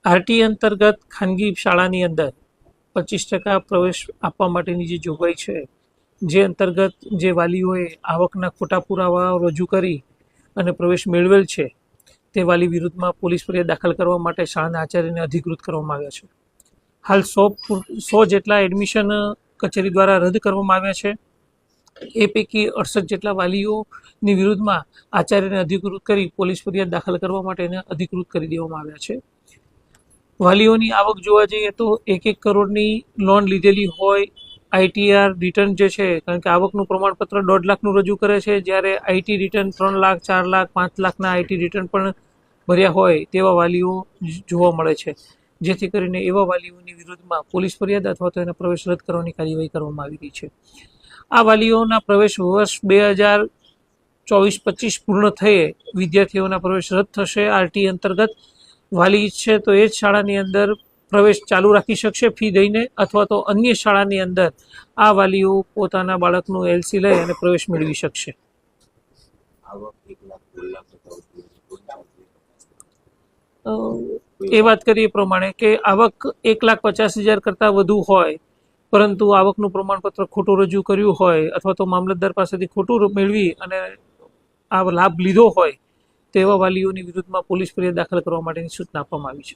RT અંતર્ગત ખાનગી શાળાની અંદર 25% પ્રવેશ આપવા માટેની જે જોગવાઈ છે, જે અંતર્ગત જે વાલીઓએ આવકના ખોટા પુરાવા રજૂ કરી અને પ્રવેશ મેળવેલ છે તે વાલી વિરુદ્ધમાં પોલીસ ફરિયાદ દાખલ કરવા માટે શાળાના આચાર્યને અધિકૃત કરવામાં આવ્યા છે. હાલ 100 જેટલા એડમિશન કચેરી દ્વારા રદ કરવામાં આવ્યા છે. એ પૈકી 68 જેટલા વાલીઓની વિરુદ્ધમાં આચાર્યને અધિકૃત કરી પોલીસ ફરિયાદ દાખલ કરવા માટે એને અધિકૃત કરી દેવામાં આવ્યા છે. વાલીઓની આવક જોવા જઈએ તો 1 કરોડની લોન લીધેલી હોય, આઈટીઆર રિટર્ન જે છે, કારણ કે આવકનું પ્રમાણપત્ર 1.5 લાખનું રજૂ કરે છે, જ્યારે આઈટી રિટર્ન 3 લાખ, 4 લાખ, 5 લાખના આઈટી રિટર્ન પણ ભર્યા હોય તેવા વાલીઓ જોવા મળે છે. જેથી કરીને એવા વાલીઓની વિરુદ્ધમાં પોલીસ ફરિયાદ અથવા તો એના પ્રવેશ રદ કરવાની કાર્યવાહી કરવામાં આવી રહી છે. આ વાલીઓના પ્રવેશ વર્ષ 2024-25 પૂર્ણ થયે વિદ્યાર્થીઓના પ્રવેશ રદ થશે. આરટી અંતર્ગત વાલી ઈચ્છે તો એ જ શાળાની અંદર પ્રવેશ ચાલુ રાખી શકશે ફી દઈને, અથવા તો અન્ય શાળાની અંદર આ વાલીઓ પોતાના બાળકનું એલસી લઈ અને પ્રવેશ મેળવી શકશે. એ વાત કરીએ પ્રમાણે કે આવક 1,50,000 કરતાં વધુ હોય, પરંતુ આવકનું પ્રમાણપત્ર ખોટું રજૂ કર્યું હોય અથવા તો મામલતદાર પાસેથી ખોટું મેળવી અને આ લાભ લીધો હોય તેવા વાલીઓની વિરુદ્ધમાં પોલીસ ફરિયાદ દાખલ કરવા માટેની સૂચના આપવામાં આવી છે.